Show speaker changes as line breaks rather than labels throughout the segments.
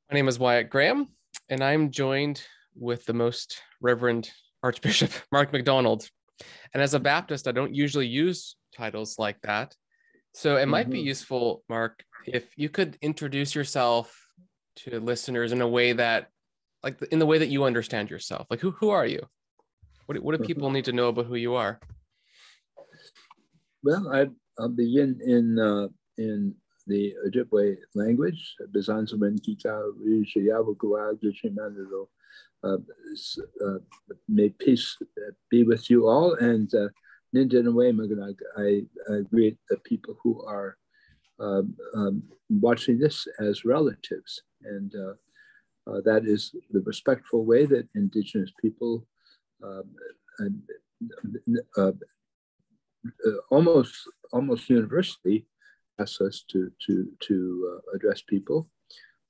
My name is Wyatt Graham, and I'm joined with the Most Reverend Archbishop Mark MacDonald. And as a Baptist, I don't usually use titles like that. So it might be useful, Mark, if you could introduce yourself to listeners in a way that, like in the way that you understand yourself. Like, who are you? What do people need to know about who you are?
Well, I'll begin in the Ojibwe language. May peace be with you all. And I greet the people who are watching this as relatives. And that is the respectful way that Indigenous people almost universally ask us to address people,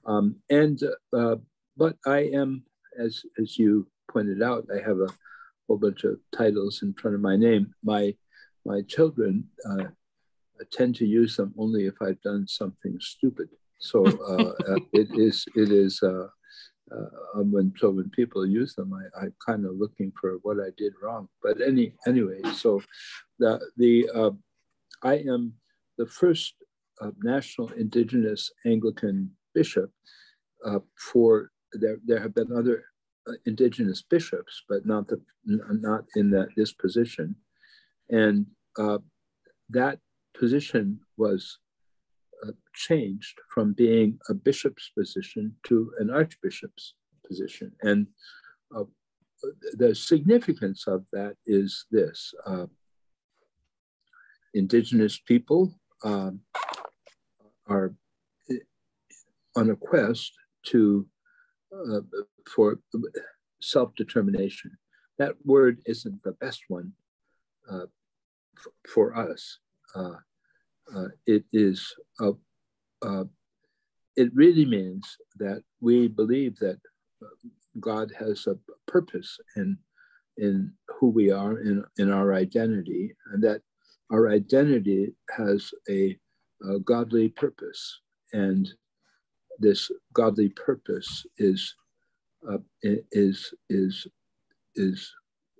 but I am, as you pointed out, I have a whole bunch of titles in front of my name. My children tend to use them only if I've done something stupid. So when people use them, I'm kind of looking for what I did wrong. But anyway, so I am the first National Indigenous Anglican Bishop. There have been other Indigenous bishops, but not in this position. And that position was changed from being a bishop's position to an archbishop's position. And the significance of that is this. Indigenous people are on a quest for self-determination. That word isn't the best one for us. It really means that we believe that God has a purpose in who we are, in our identity, and that our identity has a godly purpose, and this godly purpose is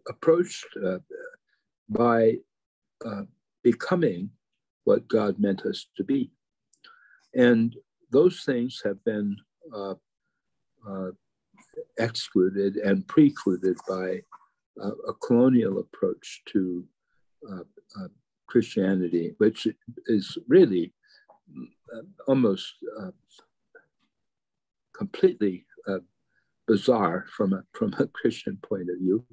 approached by becoming what God meant us to be. And those things have been excluded and precluded by a colonial approach to Christianity, which is really almost completely bizarre from a Christian point of view,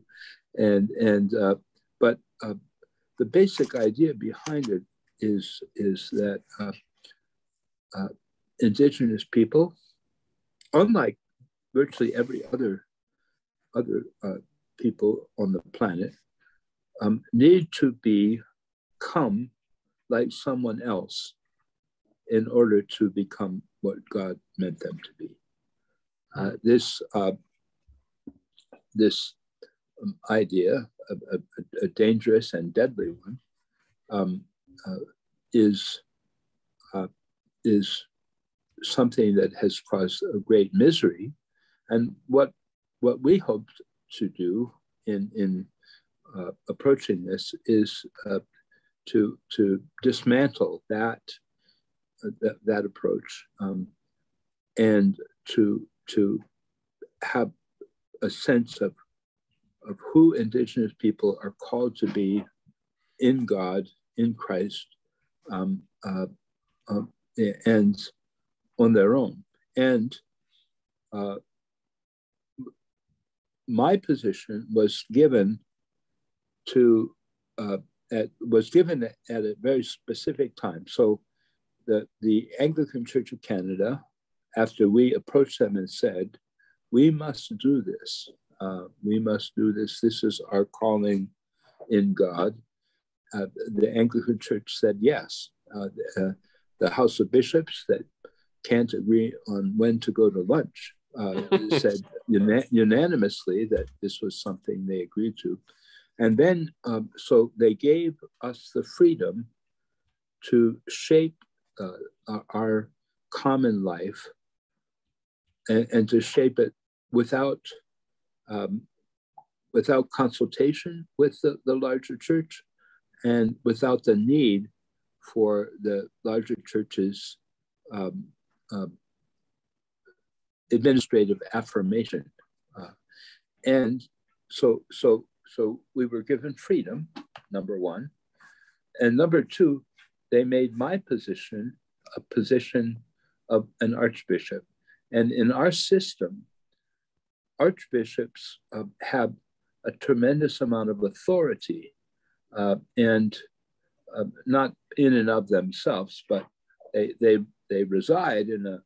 but the basic idea behind it is that Indigenous people, unlike virtually every other people on the planet, need to become like someone else in order to become what God meant them to be. This idea, a dangerous and deadly one, is something that has caused a great misery, and what we hope to do in approaching this is to dismantle that approach, and to have a sense of who Indigenous people are called to be in God, in Christ, and on their own. And my position was given at a very specific time. So the Anglican Church of Canada, after we approached them and said, we must do this. We must do this. This is our calling in God. The Anglican Church said yes. The House of Bishops that can't agree on when to go to lunch said unanimously that this was something they agreed to. And then, so they gave us the freedom to shape our common life and to shape it without without consultation with the larger church, and without the need for the larger church's administrative affirmation. And so we were given freedom, number one. And number two, they made my position a position of an archbishop. And in our system, archbishops have a tremendous amount of authority, and not in and of themselves, but they reside in a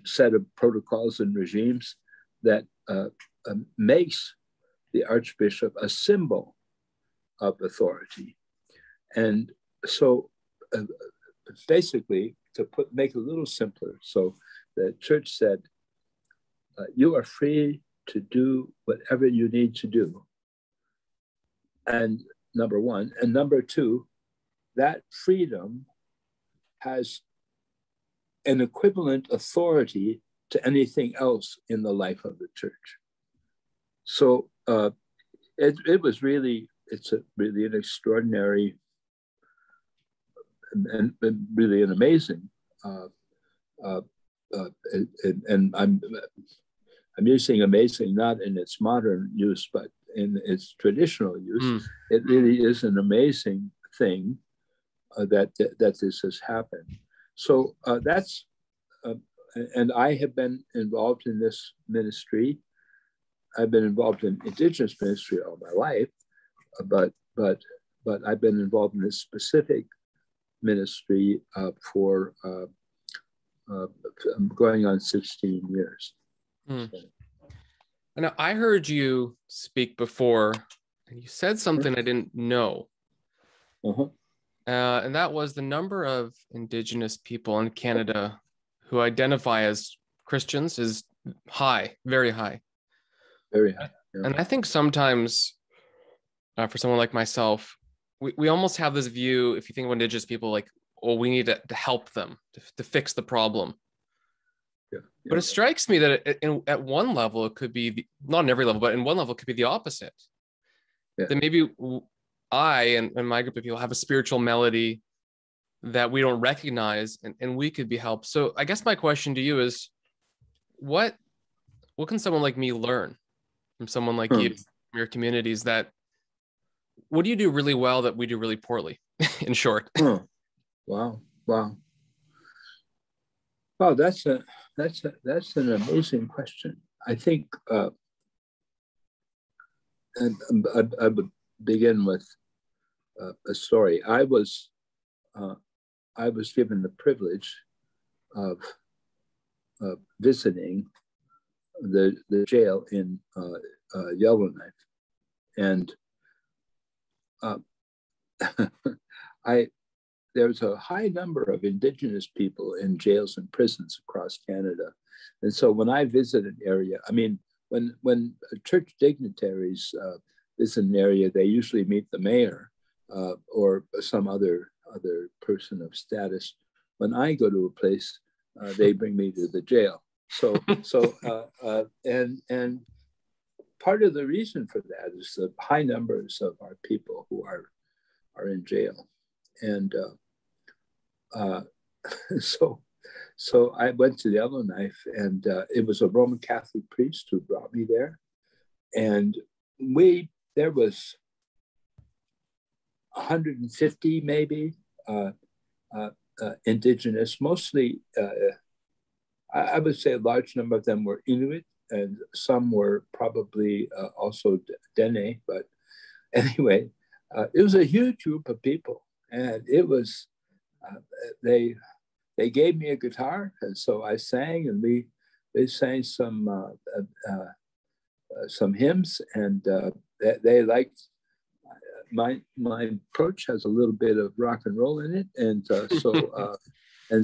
set of protocols and regimes that makes the archbishop a symbol of authority. And so basically, to make it a little simpler, so the church said, you are free to do whatever you need to do. And number one. And number two, that freedom has an equivalent authority to anything else in the life of the church. So it was really, really an extraordinary and really an amazing, and I'm using amazing not in its modern use, but in its traditional use. It really is an amazing thing that this has happened. So that's, and I have been involved in this ministry. I've been involved in Indigenous ministry all my life, but I've been involved in this specific ministry for going on 16 years.
Now, I heard you speak before, and you said something I didn't know. And that was the number of Indigenous people in Canada who identify as Christians is high, very high.
Very high. Yeah.
And I think sometimes for someone like myself, we almost have this view, if you think of Indigenous people, like, oh, we need to help them to fix the problem.
Yeah.
But it strikes me that at one level, it could be, not in every level, but in one level, it could be the opposite. Yeah. That maybe I and my group of people have a spiritual melody that we don't recognize, and we could be helped. So I guess my question to you is, what can someone like me learn from someone like you, from your communities, what do you do really well that we do really poorly, in short?
Wow. Wow, that's an amazing question. I think, and I would begin with a story. I was given the privilege of visiting the jail in Yellowknife, and there's a high number of Indigenous people in jails and prisons across Canada. And so when I visit an area, I mean, when church dignitaries visit an area, they usually meet the mayor or some other person of status. When I go to a place, they bring me to the jail. And part of the reason for that is the high numbers of our people who are in jail. And so I went to the Yellowknife, and it was a Roman Catholic priest who brought me there. And there was 150 maybe Indigenous, mostly, I would say a large number of them were Inuit, and some were probably also Dene, but anyway, it was a huge group of people. And it was, they gave me a guitar, and so I sang, and they sang some hymns, and they liked my approach. Has a little bit of rock and roll in it, and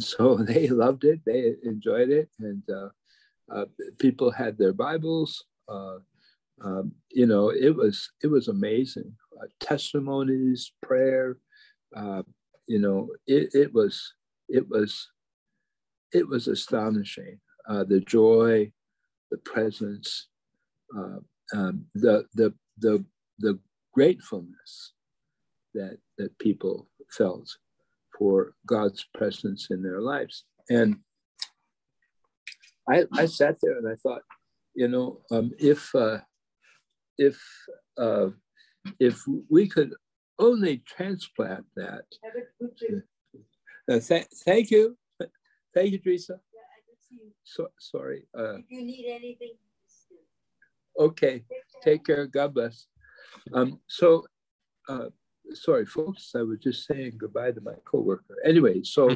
so they loved it. They enjoyed it, and people had their Bibles. It was amazing. Testimonies, prayer. It it was astonishing. The joy, the presence, the gratefulness that people felt for God's presence in their lives. And I sat there and I thought, if we could only transplant that. Thank you, Teresa. So sorry.
If you need anything.
Okay, take care. God bless. Sorry, folks. I was just saying goodbye to my coworker. Anyway, so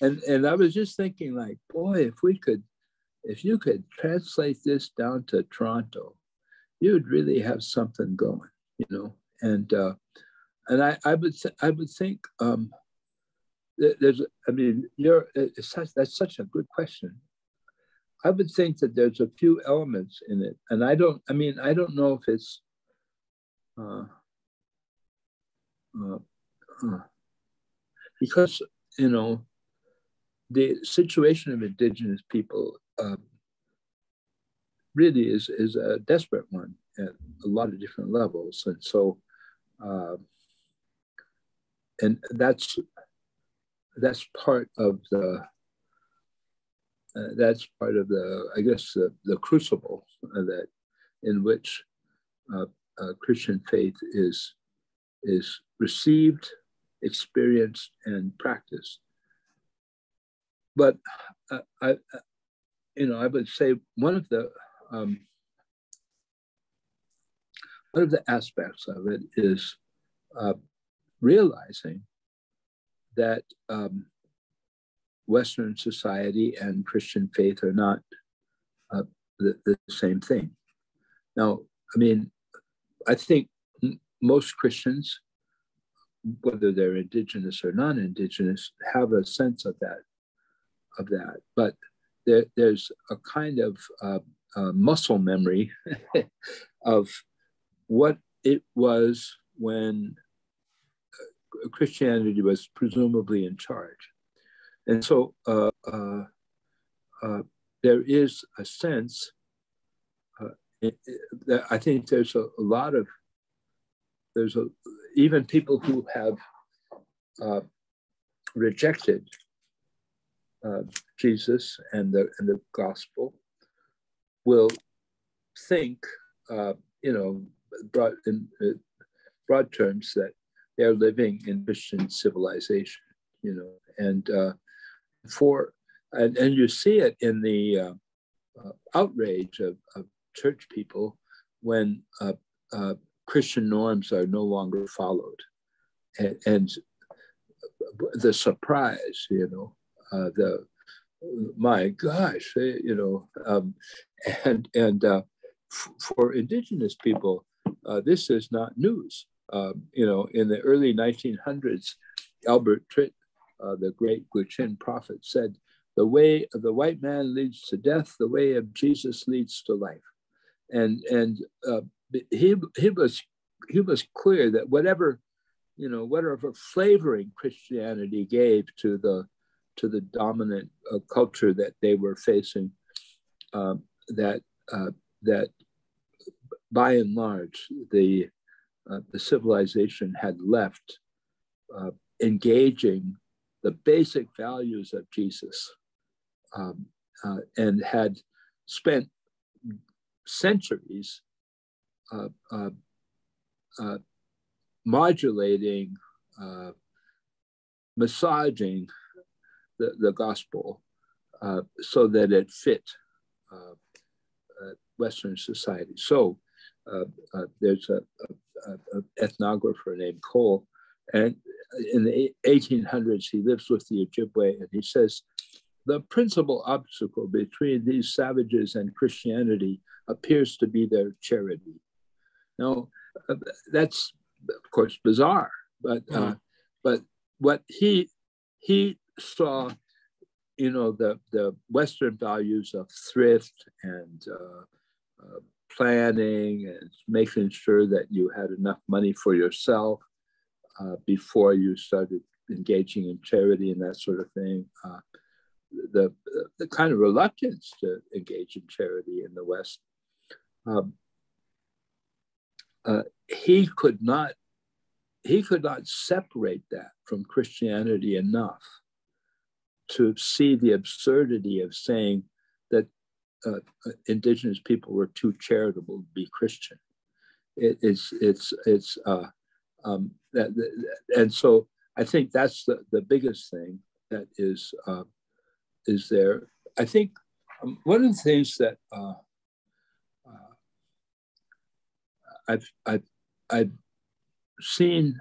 and I was just thinking, like, boy, if you could translate this down to Toronto, you would really have something going, And I would think that's such a good question. I would think that there's a few elements in it, and I don't know if it's because the situation of Indigenous people really is a desperate one at a lot of different levels, and so and that's part of the I guess the crucible that in which Christian faith is received, experienced, and practiced. But I would say one of the aspects of it is realizing that Western society and Christian faith are not the same thing. Now, I think most Christians, whether they're Indigenous or non-Indigenous, have a sense of that. But there's a kind of muscle memory of what it was when Christianity was presumably in charge. And so there is a sense, that I think there's even people who have rejected Jesus and the gospel will think, in broad terms, that they're living in Christian civilization, and you see it in the outrage of church people when Christian norms are no longer followed, and the surprise, my gosh, for Indigenous people, this is not news. In the early 1900s, Albert Tritt, the great Gwich'in prophet, said, "The way of the white man leads to death, the way of Jesus leads to life." And he was clear that whatever flavoring Christianity gave to the dominant culture that they were facing, that by and large the civilization had left engaging the basic values of Jesus, and had spent centuries modulating, massaging the gospel so that it fit Western society. So there's an ethnographer named Cole, and in the 1800s, he lives with the Ojibwe, and he says, "The principal obstacle between these savages and Christianity appears to be their charity." Now, that's, of course, bizarre, but what he saw, the Western values of thrift and planning and making sure that you had enough money for yourself before you started engaging in charity and that sort of thing. the kind of reluctance to engage in charity in the West. He could not separate that from Christianity enough to see the absurdity of saying that Indigenous people were too charitable to be Christian. And so I think that's the biggest thing that is there. I think one of the things that I've seen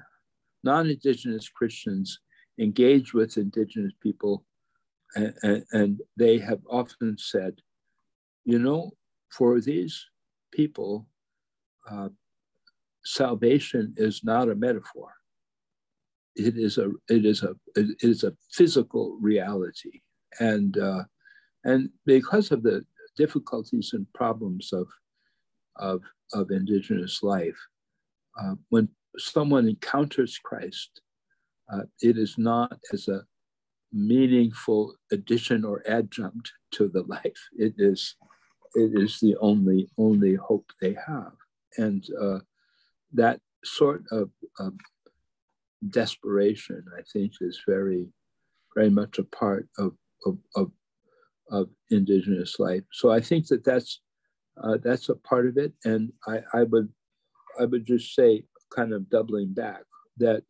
non-Indigenous Christians engage with Indigenous people, and they have often said, you know, for these people, salvation is not a metaphor. It is a physical reality, and because of the difficulties and problems of Indigenous life, when someone encounters Christ, it is not as a meaningful addition or adjunct to the life. It is the only hope they have, and that sort of desperation, I think, is very, very much a part of Indigenous life. So I think that's a part of it, and I would just say, kind of doubling back, that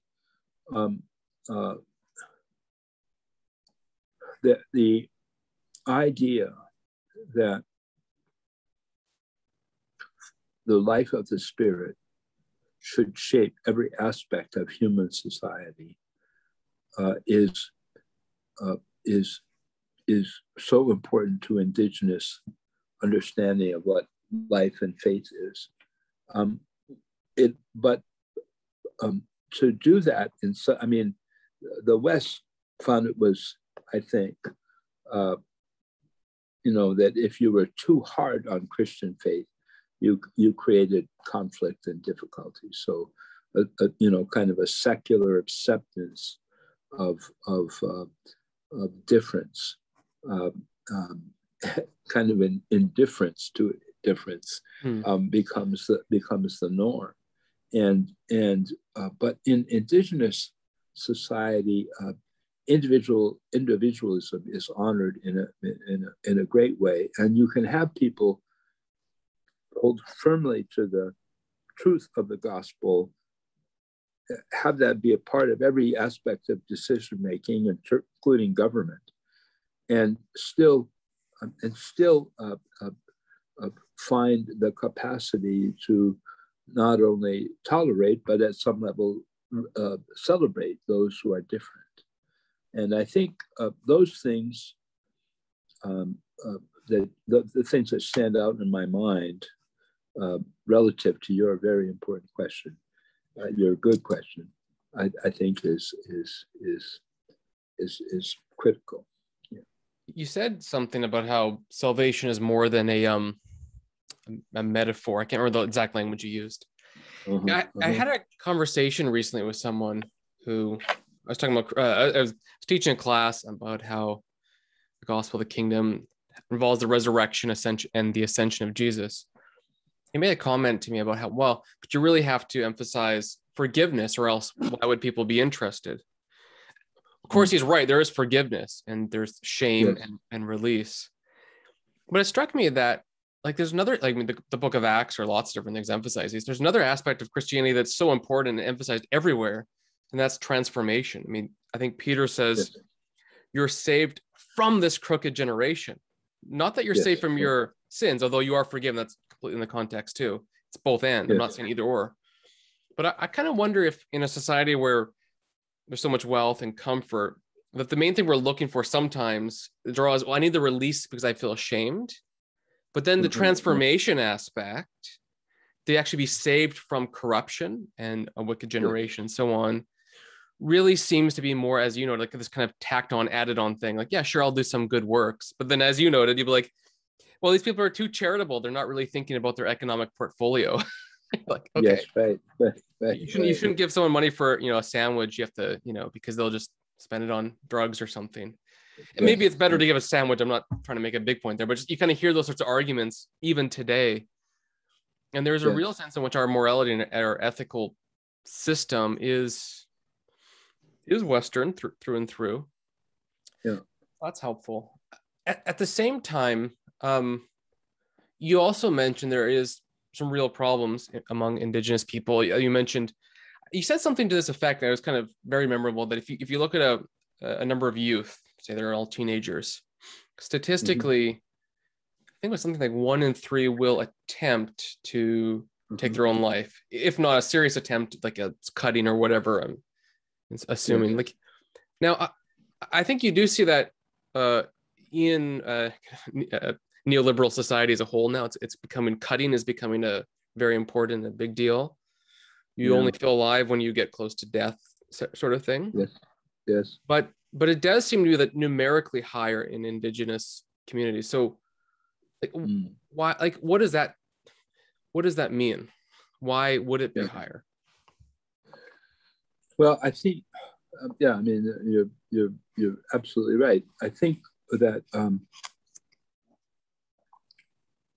the idea that the life of the Spirit should shape every aspect of human society is so important to Indigenous understanding of what life and faith is. But to do that, the West found it was, I think, that if you were too hard on Christian faith, you created conflict and difficulty. So, kind of a secular acceptance of difference, kind of an indifference to difference, becomes the norm. But in Indigenous society, individualism is honored in a great way, and you can have people hold firmly to the truth of the gospel, have that be a part of every aspect of decision making, including government, and still find the capacity to not only tolerate, but at some level celebrate those who are different. And I think those things, the things that stand out in my mind relative to your very important question, your good question, I think is critical. Yeah.
You said something about how salvation is more than a metaphor. I can't remember the exact language you used. I had a conversation recently with someone who I was talking about. I was teaching a class about how the gospel of the kingdom involves the resurrection, ascension, and the ascension of Jesus. He made a comment to me about how, well, but you really have to emphasize forgiveness, or else why would people be interested? Of course, he's right. There is forgiveness, and there's shame and release. But it struck me that, like, there's another, like, the book of Acts, or lots of different things emphasize these. There's another aspect of Christianity that's so important and emphasized everywhere, and that's transformation. I mean, I think Peter says, you're saved from this crooked generation. Not that you're saved from your sins, although you are forgiven. That's completely in the context too. It's both and. I'm not saying either or. But I kind of wonder if in a society where there's so much wealth and comfort, that the main thing we're looking for sometimes, the draw is, well, I need the release because I feel ashamed. But then the transformation aspect, they actually be saved from corruption and a wicked generation and so on, really seems to be more, as you know, like this kind of tacked on, added on thing. Like, yeah, sure, I'll do some good works. But then, as you noted, you'd be like, well, these people are too charitable. They're not really thinking about their economic portfolio. Like, okay,
yes, right.
You shouldn't give someone money for, a sandwich. You have to, because they'll just spend it on drugs or something. And
Yes.
maybe it's better to give a sandwich. I'm not trying to make a big point there, but just you kind of hear those sorts of arguments even today. And there's a
Yes.
real sense in which our morality and our ethical system is Western through and through.
Yeah.
That's helpful. At the same time, you also mentioned there is some real problems among Indigenous people. You said something to this effect that was kind of very memorable, that if you look at a number of youth, say they're all teenagers, statistically, I think it was something like 1 in 3 will attempt to take their own life, if not a serious attempt, like a cutting or whatever. I'm assuming. Like now, I think you do see that in neoliberal society as a whole. Now cutting is becoming a very important, a big deal. You only feel alive when you get close to death, sort of thing.
Yes.
But it does seem to be that numerically higher in Indigenous communities. So, like, why? Like, what does that mean? Why would it be higher?
Well, I think, I mean, you're absolutely right. I think that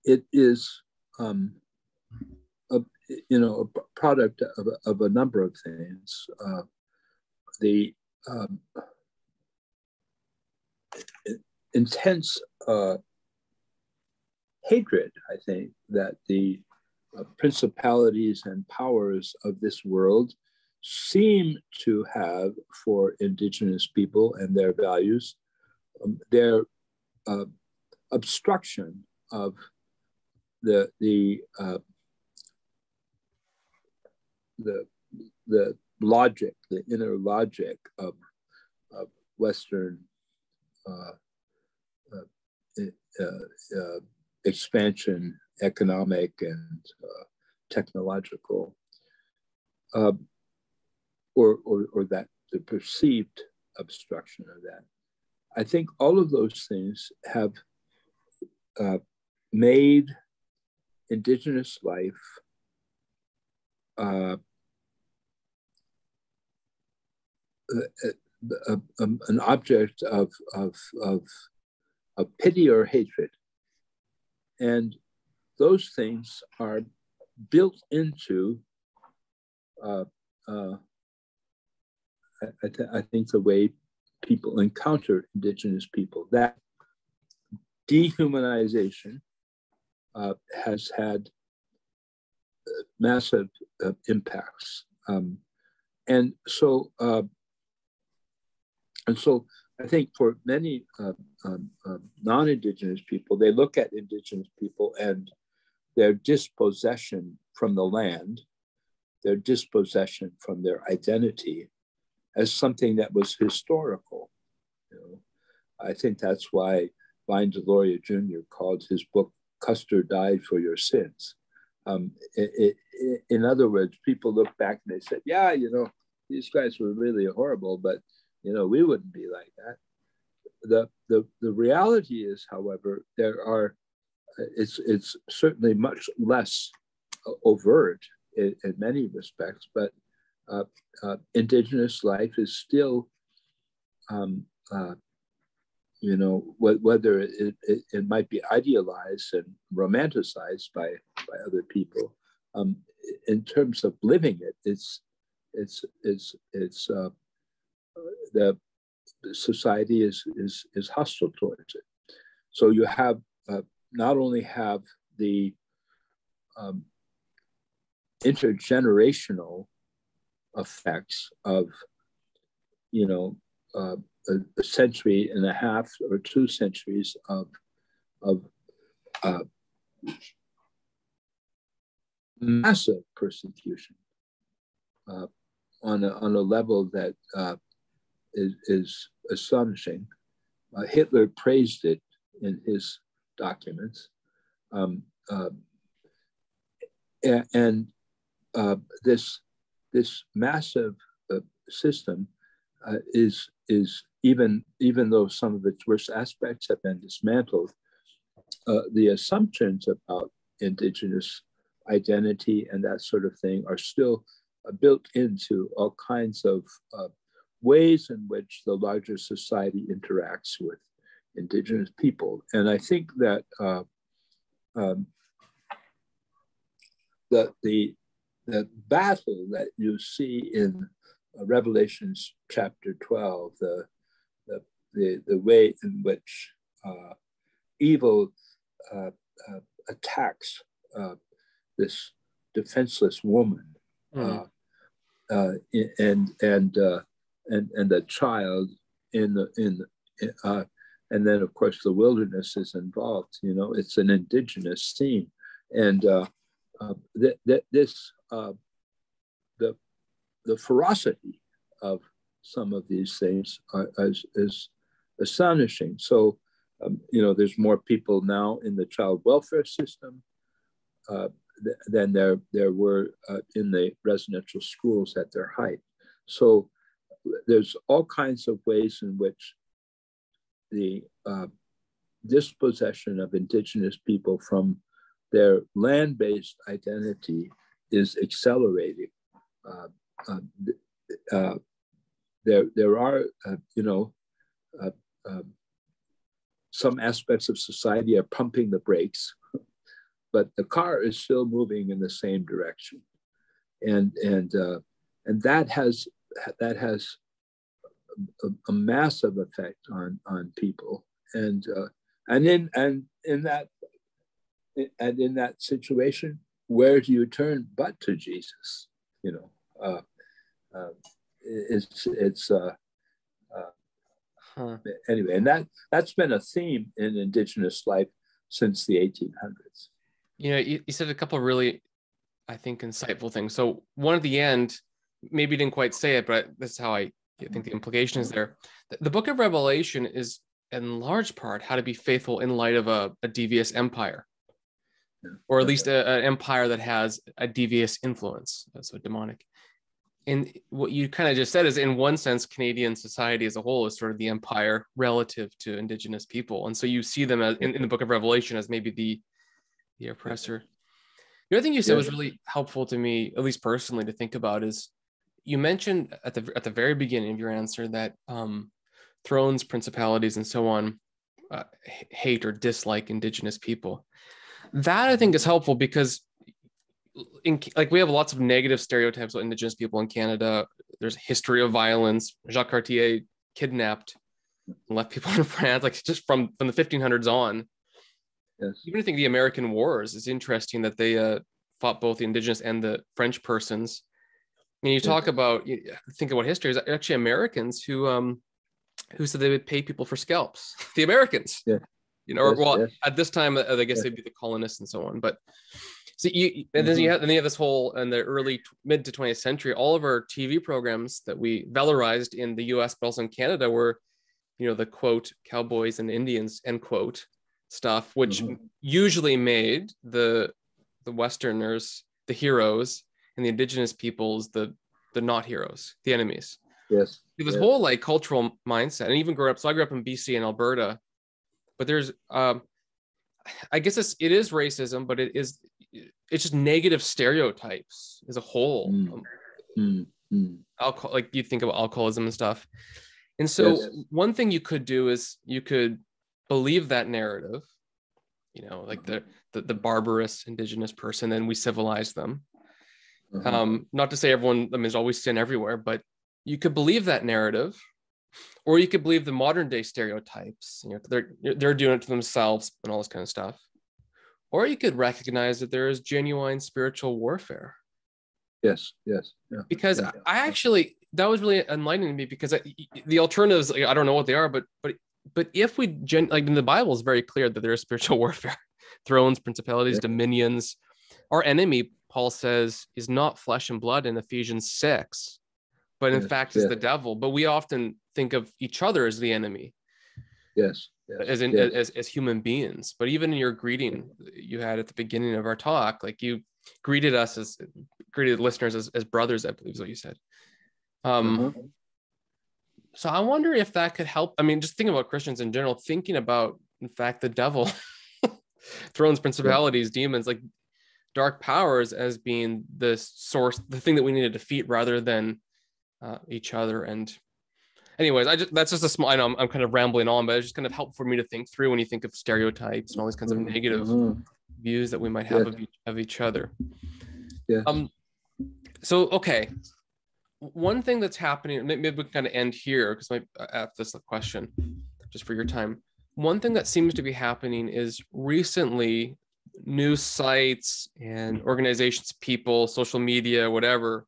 it is a product of a number of things. The intense hatred, I think, that the principalities and powers of this world seem to have for Indigenous people and their values, their obstruction of the logic, the inner logic of Western expansion, economic and technological, or that the perceived obstruction of that. I think all of those things have made Indigenous life an object of pity or hatred. And those things are built into, I think, the way people encounter Indigenous people. That dehumanization has had massive impacts. And so I think for many non-Indigenous people, they look at Indigenous people and their dispossession from the land, their dispossession from their identity, as something that was historical. I think that's why Vine Deloria Jr. called his book "Custer Died for Your Sins." In other words, people look back and they said, "Yeah, these guys were really horrible, but we wouldn't be like that." The reality is, however, it's certainly much less overt in many respects, but Indigenous life is still, whether it might be idealized and romanticized by other people, in terms of living it, the society is hostile towards it. So you have not only have the intergenerational effects of a century and a half or 2 centuries of massive persecution on a level that is astonishing. Hitler praised it in his documents, and this massive system is even though some of its worst aspects have been dismantled, the assumptions about Indigenous identity and that sort of thing are still built into all kinds of ways in which the larger society interacts with Indigenous people. And I think that the battle that you see in Revelations chapter 12, the way in which evil attacks this defenseless woman, and the child and then of course the wilderness is involved. You know, it's an Indigenous theme, and the ferocity of some of these things is astonishing. So, you know, there's more people now in the child welfare system than there were in the residential schools at their height. So there's all kinds of ways in which the dispossession of Indigenous people from their land-based identity is accelerating. There are, you know, some aspects of society are pumping the brakes, but the car is still moving in the same direction, and that has a massive effect on people, and in that situation, where do you turn but to Jesus? You know, anyway, and that's been a theme in Indigenous life since the 1800s.
You know, you said a couple of really, I think, insightful things. So one at the end, maybe you didn't quite say it, but this is how I think the implication is there. The book of Revelation is in large part how to be faithful in light of a devious empire, or at least an empire that has a devious influence, so demonic. And what you kind of just said is, in one sense, Canadian society as a whole is sort of the empire relative to Indigenous people. And so you see them as, in the book of Revelation as maybe the oppressor. The other thing you said was really helpful to me, at least personally, to think about is you mentioned at the very beginning of your answer that thrones, principalities, and so on hate or dislike Indigenous people. That I think is helpful because we have lots of negative stereotypes of Indigenous people in Canada. There's a history of violence. Jacques Cartier kidnapped and left people in France, like just from the 1500s on.
Yes.
Even I think the American Wars is interesting that they fought both the Indigenous and the French persons. And you talk about, think about history, is actually Americans who said they would pay people for scalps. The Americans, you know, at this time, I guess they'd be the colonists and so on. But so then you have this whole, in the early mid to 20th century, all of our TV programs that we valorized in the US, but also in Canada were, you know, the quote, cowboys and Indians, end quote, stuff, which usually made the Westerners the heroes and the Indigenous peoples the not heroes, the enemies.
Yes.
This whole like cultural mindset, and even growing up. So I grew up in BC and Alberta, but there's I guess it is racism, but it's just negative stereotypes as a whole. Alcohol, like you think about alcoholism and stuff. And so one thing you could do is you could believe that narrative, you know, like the barbarous Indigenous person, then we civilize them. Not to say everyone, I mean, there's always sin everywhere, but you could believe that narrative, or you could believe the modern day stereotypes. You know, they're doing it to themselves and all this kind of stuff. Or you could recognize that there is genuine spiritual warfare.
Yes.
Because I actually, that was really enlightening to me, because the alternatives, I don't know what they are, but if we like in the Bible is very clear that there is spiritual warfare, thrones, principalities, dominions. Our enemy, Paul says, is not flesh and blood in Ephesians 6, but in fact is the devil. But we often think of each other as the enemy.
As
human beings. But even in your greeting you had at the beginning of our talk, like you greeted listeners as brothers, I believe is what you said. So I wonder if that could help. I mean, just thinking about Christians in general, thinking about, in fact, the devil, thrones, principalities, demons, like dark powers as being the source, the thing that we need to defeat rather than each other. And anyways, that's just a small. I know I'm kind of rambling on, but it's just kind of helpful for me to think through when you think of stereotypes and all these kinds of negative views that we might have of each other.
Yeah.
So okay, one thing that's happening, maybe we can kind of end here because I ask this question just for your time. One thing that seems to be happening is recently news sites and organizations, people, social media, whatever,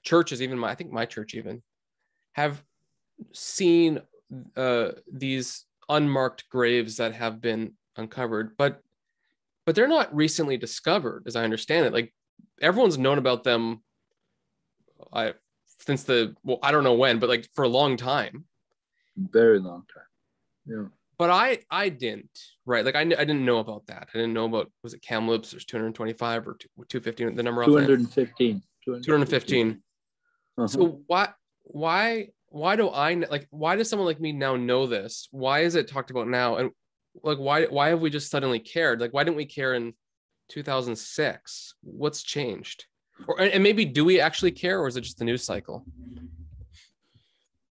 churches, even I think my church even, have seen these unmarked graves that have been uncovered, but they're not recently discovered, as I understand it. Like everyone's known about them since I don't know when, but like for a long time.
Very long time. Yeah.
But I didn't, right? Like I didn't know about that. I didn't know about, was it Kamloops? There's 225 or 215, the number
215.
215. So why do why does someone like me now know this? Why is it talked about now? And like, why have we just suddenly cared? Like, why didn't we care in 2006? What's changed? And maybe do we actually care, or is it just the news cycle?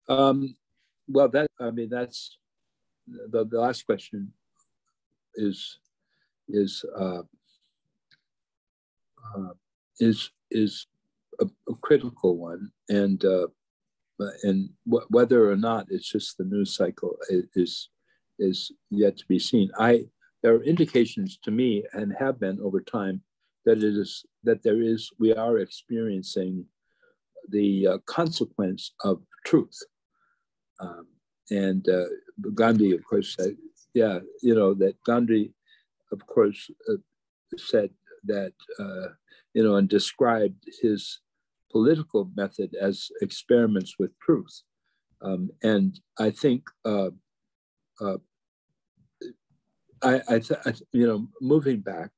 Well, that's the last question is a critical one, and whether or not it's just the news cycle is yet to be seen. There are indications to me, and have been over time, that we are experiencing the consequence of truth. And Gandhi, of course, said, that Gandhi, of course, said that, and described his political method as experiments with truth. And I think, moving back,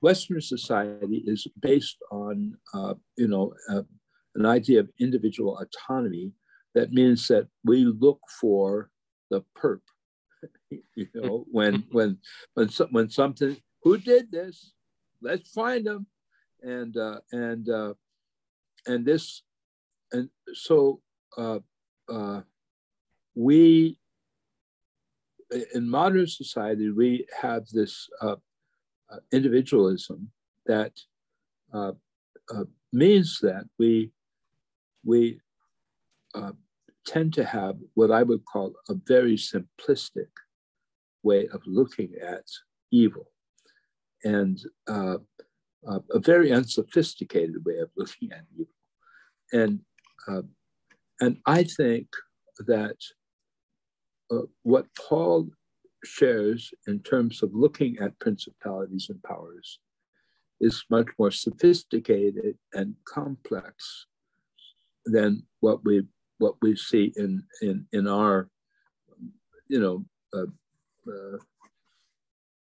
Western society is based on, an idea of individual autonomy. That means that we look for the perp. When something, who did this? Let's find them, and so we, in modern society, we have this individualism that means that we tend to have what I would call a very simplistic way of looking at evil, and a very unsophisticated way of looking at evil. And I think that what Paul shares in terms of looking at principalities and powers is much more sophisticated and complex than what we see in our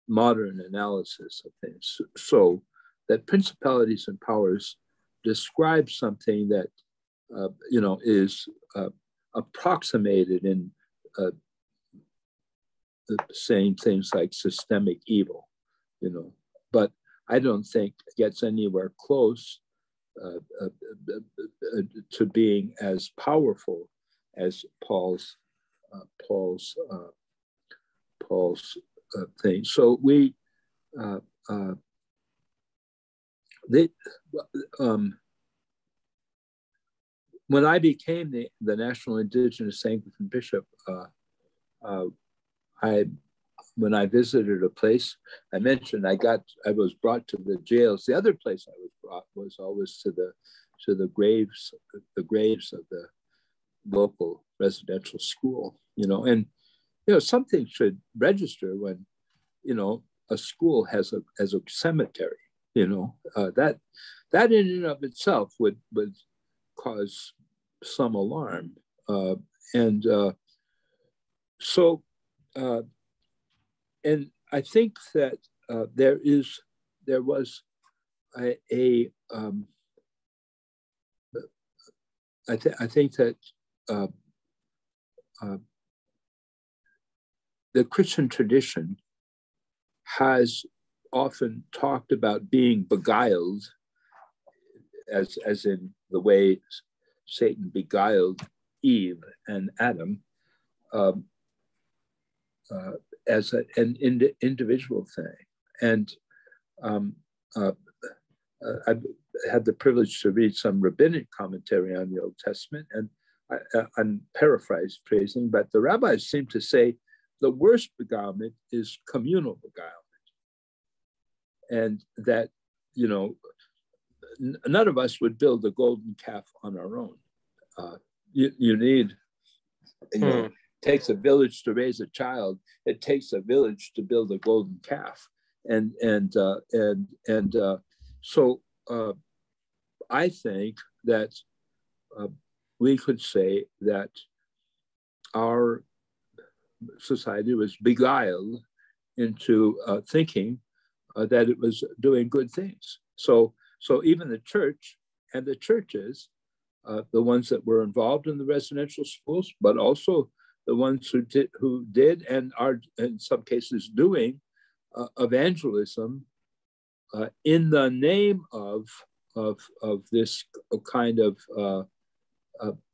modern analysis of things. So that principalities and powers describe something that is approximated in saying things like systemic evil, but I don't think it gets anywhere close to being as powerful as Paul's thing. So when I became the National Indigenous Anglican Bishop, when I visited a place, I mentioned I was brought to the jails. The other place I was brought was always to the graves of the local residential school, and something should register when a school has a cemetery, that in and of itself would cause some alarm, and I think that there was I think that the Christian tradition has often talked about being beguiled, as in the way Satan beguiled Eve and Adam as an individual thing. And I've had the privilege to read some rabbinic commentary on the Old Testament, and I'm paraphrasing, but the rabbis seem to say the worst beguilement is communal beguilement. And that, you know, none of us would build a golden calf on our own. You need, you know, it takes a village to raise a child. It takes a village to build a golden calf. So I think that we could say that our society was beguiled into thinking that it was doing good things. So even the church and the churches, the ones that were involved in the residential schools, but also the ones who did and are in some cases doing evangelism in the name of this kind of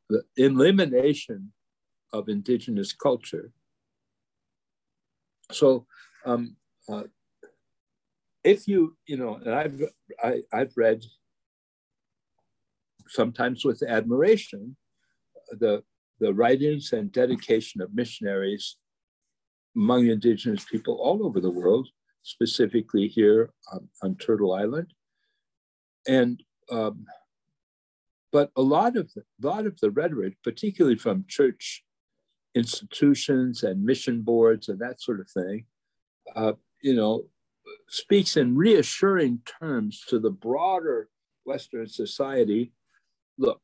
the elimination of indigenous culture. So if you know, and I've read sometimes with admiration the writings and dedication of missionaries among indigenous people all over the world, specifically here on Turtle Island, and but a lot of the rhetoric, particularly from church institutions and mission boards and that sort of thing, you know, speaks in reassuring terms to the broader Western society. Look,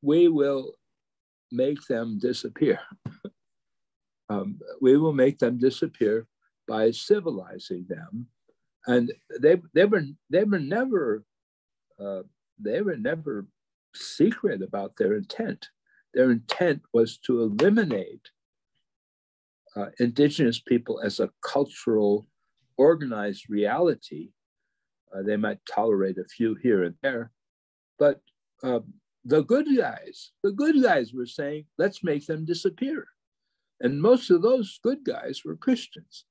we will make them disappear. We will make them disappear by civilizing them, and they were never secret about their intent. Their intent was to eliminate indigenous people as a cultural, organized reality. They might tolerate a few here and there, but the good guys were saying, let's make them disappear. And most of those good guys were Christians.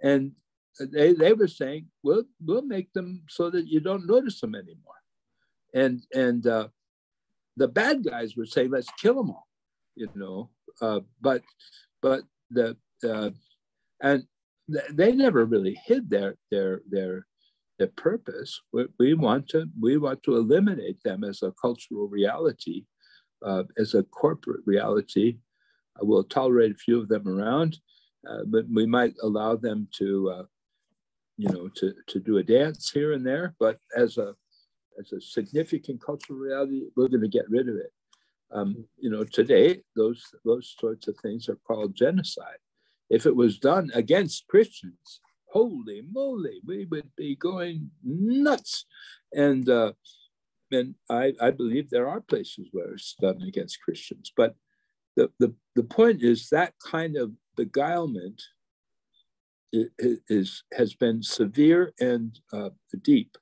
And they were saying, we'll make them so that you don't notice them anymore. And the bad guys were saying, let's kill them all, you know. But they never really hid their purpose. We want to eliminate them as a cultural reality, as a corporate reality. We'll tolerate a few of them around, but we might allow them to, you know, to do a dance here and there. But as a significant cultural reality, we're going to get rid of it. You know, today those sorts of things are called genocide. If it was done against Christians, holy moly, we would be going nuts. And I believe there are places where it's done against Christians. But the point is that kind of beguilement has been severe and deep.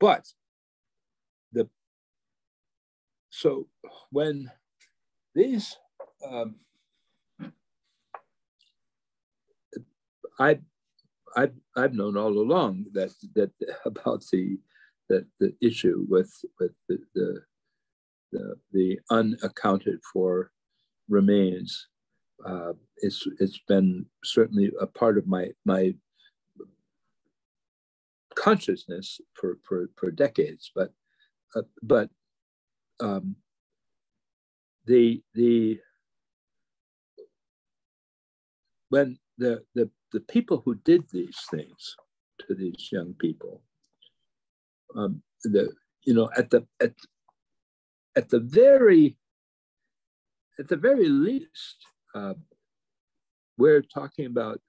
But so when these I've known all along that about the issue with the unaccounted for remains. It's been certainly a part of my consciousness for decades, but when the people who did these things to these young people, you know, at the very least, we're talking about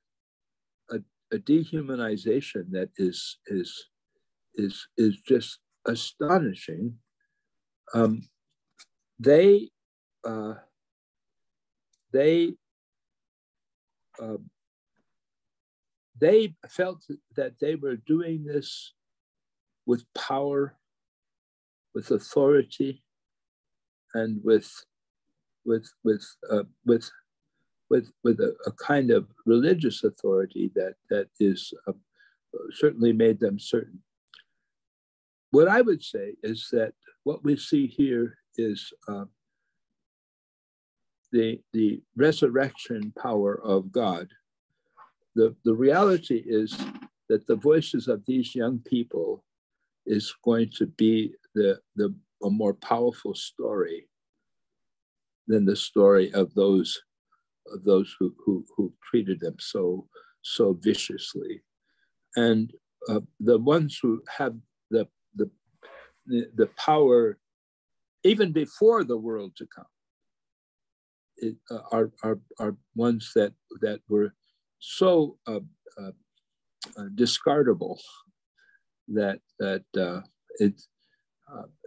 a dehumanization that is just astonishing. They felt that they were doing this with power, with authority, and with with a kind of religious authority that is certainly made them certain. What I would say is that what we see here is the resurrection power of God. The reality is that the voices of these young people is going to be a more powerful story than the story of those who treated them so viciously. And the ones who have the power even before the world to come are ones that were so discardable that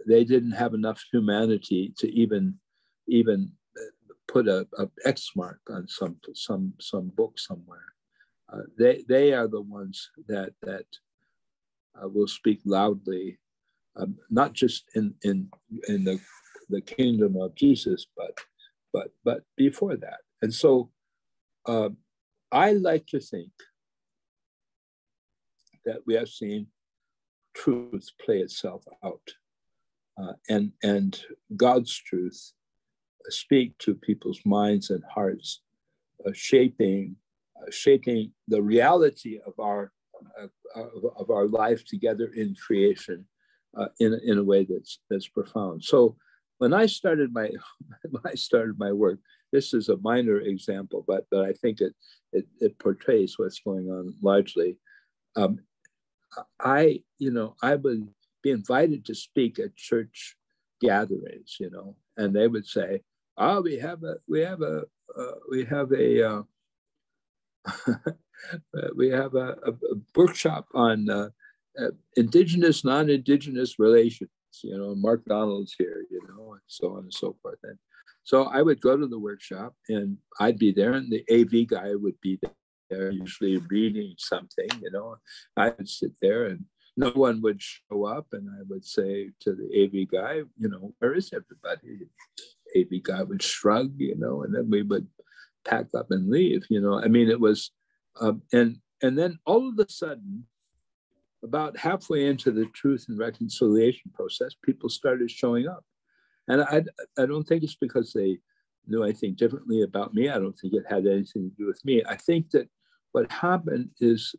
they didn't have enough humanity to even put a X mark on some book somewhere. They are the ones that will speak loudly, not just in the kingdom of Jesus, but before that. And so I like to think that we have seen truth play itself out, and God's truth speak to people's minds and hearts, shaping the reality of our life together in creation in a way that's profound. So when I started my work, this is a minor example, but I think it portrays what's going on largely. I would be invited to speak at church gatherings, and they would say, we have a workshop on Indigenous, non-Indigenous relations, MacDonald's here, and so on and so forth. And so I would go to the workshop and I'd be there, and the AV guy would be there, usually reading something, I would sit there and no one would show up, and I would say to the AV guy, where is everybody? AV guy would shrug, and then we would pack up and leave, I mean, it was, and then all of a sudden, about halfway into the truth and reconciliation process, people started showing up. And I don't think it's because they knew anything differently about me. I don't think it had anything to do with me. I think that what happened is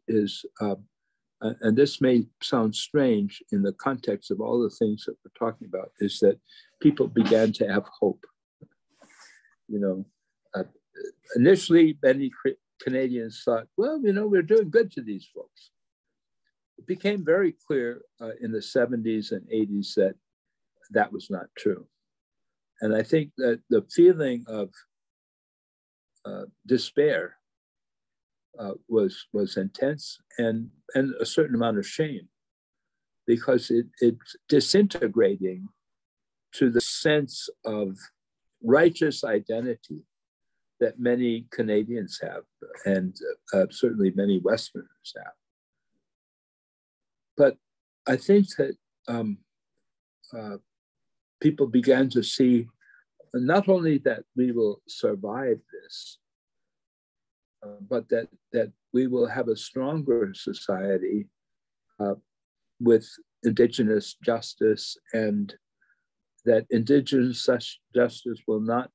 and this may sound strange in the context of all the things that we're talking about, is that people began to have hope. Initially, many Canadians thought, well, we're doing good to these folks. It became very clear in the 70s and 80s that was not true. And I think that the feeling of despair was intense, and a certain amount of shame, because it's disintegrating to the sense of righteous identity that many Canadians have, and certainly many Westerners have. But I think that people began to see not only that we will survive this, but that we will have a stronger society with Indigenous justice, and that Indigenous justice will not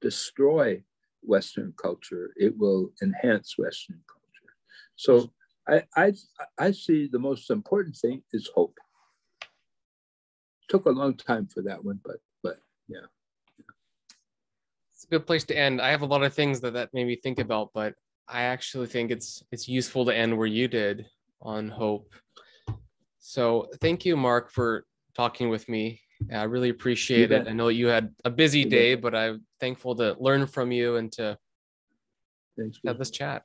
destroy Western culture, it will enhance Western culture. So I see the most important thing is hope. Took a long time for that one, but yeah.
It's a good place to end. I have a lot of things that made me think about, but I actually think it's useful to end where you did, on hope. So thank you, Mark, for talking with me. I really appreciate it. I know you had a busy day, but I'm thankful to learn from you and to have this chat.